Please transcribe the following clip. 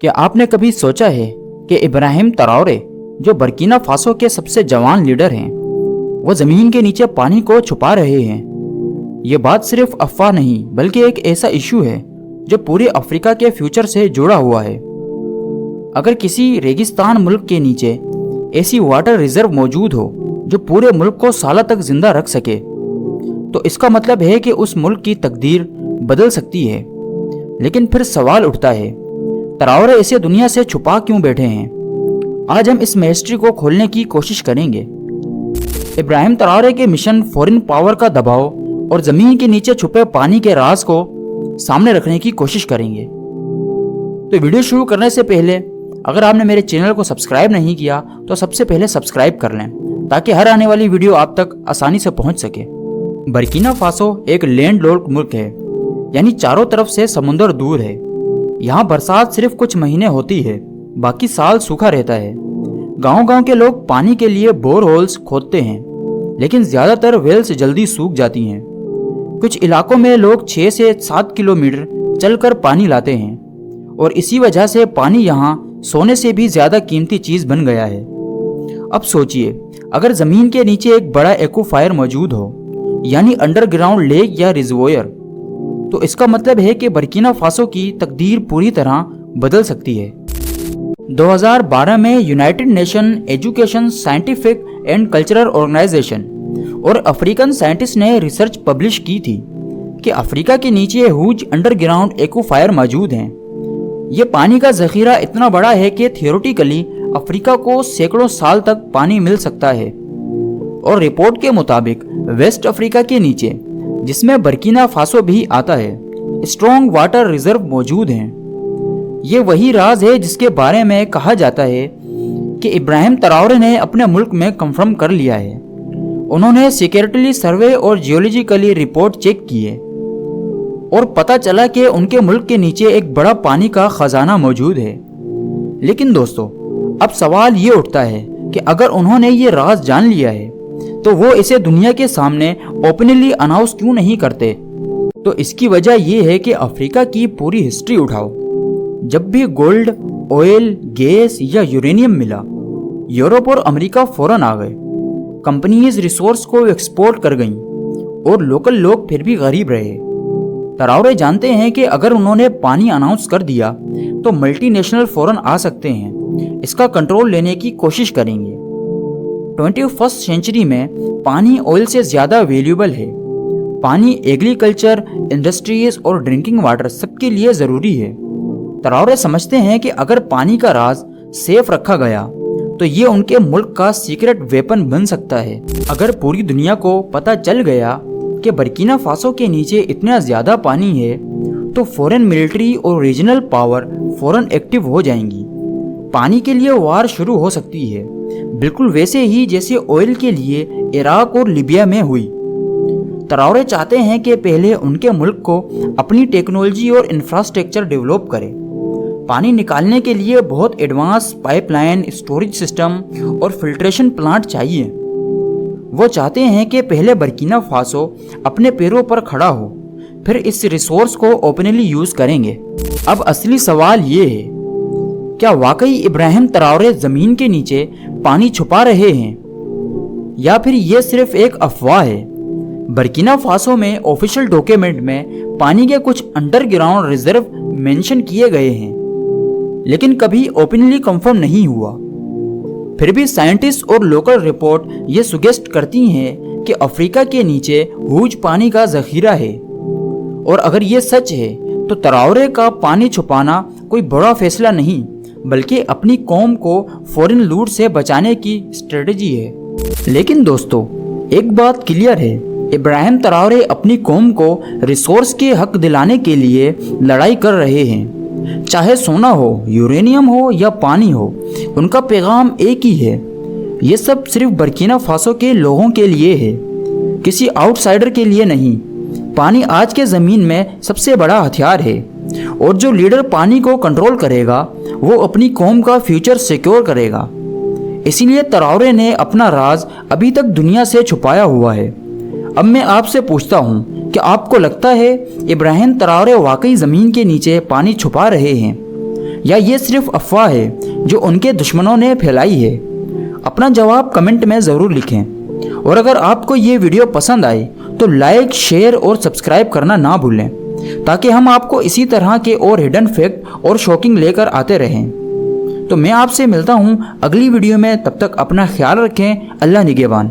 क्या आपने कभी सोचा है कि इब्राहिम ट्राओरे, जो बर्किना फासो के सबसे जवान लीडर हैं, वो ज़मीन के नीचे पानी को छुपा रहे हैं? ये बात सिर्फ अफवाह नहीं बल्कि एक ऐसा इशू है जो पूरे अफ्रीका के फ्यूचर से जुड़ा हुआ है। अगर किसी रेगिस्तान मुल्क के नीचे ऐसी वाटर रिजर्व मौजूद हो जो पूरे मुल्क को सालों तक जिंदा रख सके, तो इसका मतलब है कि उस मुल्क की तकदीर बदल सकती है। लेकिन फिर सवाल उठता है, ट्राओरे इसे दुनिया से छुपा क्यों बैठे हैं? आज हम इस मिस्ट्री को खोलने की कोशिश करेंगे। इब्राहिम ट्राओरे के मिशन फॉरेन पावर का दबाव और जमीन के नीचे छुपे पानी के राज को सामने रखने की कोशिश करेंगे। तो वीडियो शुरू करने से पहले अगर आपने मेरे चैनल को सब्सक्राइब नहीं किया तो सबसे पहले सब्सक्राइब कर लें, ताकि हर आने वाली वीडियो आप तक आसानी से पहुंच सके। बर्किना फासो एक लैंडलॉक्ड मुल्क है, यानी चारों तरफ से समुंदर दूर है। यहाँ बरसात सिर्फ कुछ महीने होती है, बाकी साल सूखा रहता है। गांव-गांव के लोग पानी के लिए बोर होल्स खोदते हैं, लेकिन ज्यादातर वेल्स जल्दी सूख जाती हैं। कुछ इलाकों में लोग 6 से 7 किलोमीटर चलकर पानी लाते हैं, और इसी वजह से पानी यहाँ सोने से भी ज्यादा कीमती चीज बन गया है। अब सोचिए, अगर जमीन के नीचे एक बड़ा एक्वाफायर मौजूद हो, यानी अंडरग्राउंड लेक या रिजर्वोयर, तो इसका मतलब है कि बर्किना फासो की तकदीर पूरी तरह बदल सकती है। 2012 में united nation education, scientific and cultural organisation और अफ्रीकन साइंटिस्ट ने रिसर्च पब्लिश की थी कि अफ्रीका के नीचे ह्यूज अंडरग्राउंड एक्वाफायर मौजूद हैं। ये पानी का जखीरा इतना बड़ा है कि थियोरेटिकली अफ्रीका को सैकड़ों साल तक पानी मिल सकता है। और रिपोर्ट के मुताबिक वेस्ट अफ्रीका के नीचे, जिसमें बर्किना फासो भी आता है, स्ट्रॉन्ग वाटर रिजर्व मौजूद हैं। ये वही राज है जिसके बारे में कहा जाता है कि इब्राहिम ट्राओरे ने अपने मुल्क में कंफर्म कर लिया है। उन्होंने सिक्योरिटी सर्वे और जियोलॉजिकली रिपोर्ट चेक किए और पता चला कि उनके मुल्क के नीचे एक बड़ा पानी का खजाना मौजूद है। लेकिन दोस्तों, अब सवाल ये उठता है कि अगर उन्होंने ये राज जान लिया है तो वो इसे दुनिया के सामने ओपनली अनाउंस क्यों नहीं करते? तो इसकी वजह ये है कि अफ्रीका की पूरी हिस्ट्री उठाओ। जब भी गोल्ड, ऑयल, गैस या यूरेनियम मिला, यूरोप और अमेरिका फौरन आ गए। कंपनीज रिसोर्स को एक्सपोर्ट कर गईं और लोकल लोग फिर भी गरीब रहे। ट्राओरे जानते हैं कि अगर उन्होंने पानी अनाउंस कर दिया तो मल्टीनेशनल फौरन आ सकते हैं, इसका कंट्रोल लेने की कोशिश करेंगे। 21st सेंचुरी में पानी ऑयल से ज्यादा वैल्यूएबल है। पानी एग्रीकल्चर, इंडस्ट्रीज और ड्रिंकिंग वाटर सबके लिए जरूरी है। ट्राओरे समझते हैं कि अगर पानी का राज सेफ रखा गया तो ये उनके मुल्क का सीक्रेट वेपन बन सकता है। अगर पूरी दुनिया को पता चल गया कि बर्किना फासो के नीचे इतना ज्यादा पानी है, तो फॉरेन मिलिट्री और रीजनल पावर फौरन एक्टिव हो जाएंगी। पानी के लिए वार शुरू हो सकती है, बिल्कुल वैसे ही जैसे ऑयल के लिए इराक और लीबिया में हुई। ट्राओरे चाहते हैं कि पहले उनके मुल्क को अपनी टेक्नोलॉजी और इंफ्रास्ट्रक्चर डेवलप करे। पानी निकालने के लिए बहुत एडवांस पाइपलाइन, स्टोरेज सिस्टम और फिल्ट्रेशन प्लांट चाहिए। वो चाहते हैं कि पहले बर्किना फासो अपने पैरों पर खड़ा हो, फिर इस रिसोर्स को ओपनली यूज करेंगे। अब असली सवाल ये है, क्या वाकई इब्राहिम ट्राओरे जमीन के नीचे पानी छुपा रहे हैं, या फिर ये सिर्फ एक अफवाह है? बर्किना फासो में ऑफिशियल डॉक्यूमेंट में पानी के कुछ अंडरग्राउंड रिजर्व मेंशन किए गए हैं, लेकिन कभी ओपनली कंफर्म नहीं हुआ। फिर भी साइंटिस्ट और लोकल रिपोर्ट ये सुगेस्ट करती हैं कि अफ्रीका के नीचे ह्यूज पानी का जखीरा है। और अगर ये सच है तो ट्राओरे का पानी छुपाना कोई बड़ा फैसला नहीं, बल्कि अपनी कौम को फॉरेन लूट से बचाने की स्ट्रेटजी है। लेकिन दोस्तों, एक बात क्लियर है, इब्राहिम ट्राओरे अपनी कौम को रिसोर्स के हक दिलाने के लिए लड़ाई कर रहे हैं। चाहे सोना हो, यूरेनियम हो या पानी हो, उनका पैगाम एक ही है। ये सब सिर्फ बर्किना फासो के लोगों के लिए है, किसी आउटसाइडर के लिए नहीं। पानी आज के ज़मीन में सबसे बड़ा हथियार है, और जो लीडर पानी को कंट्रोल करेगा वो अपनी कौम का फ्यूचर सिक्योर करेगा। इसीलिए ट्राओरे ने अपना राज अभी तक दुनिया से छुपाया हुआ है। अब मैं आपसे पूछता हूँ कि आपको लगता है इब्राहिम ट्राओरे वाकई ज़मीन के नीचे पानी छुपा रहे हैं, یا یہ صرف افواہ ہے جو ان کے دشمنوں نے پھیلائی ہے؟ اپنا جواب کمنٹ میں ضرور لکھیں، اور اگر آپ کو یہ ویڈیو پسند آئے تو لائک، شیئر اور سبسکرائب کرنا نہ بھولیں تاکہ ہم آپ کو اسی طرح کے اور ہڈن فیکٹ اور شاکنگ لے کر آتے رہیں۔ تو میں آپ سے ملتا ہوں اگلی ویڈیو میں، تب تک اپنا خیال رکھیں۔ اللہ نگہبان۔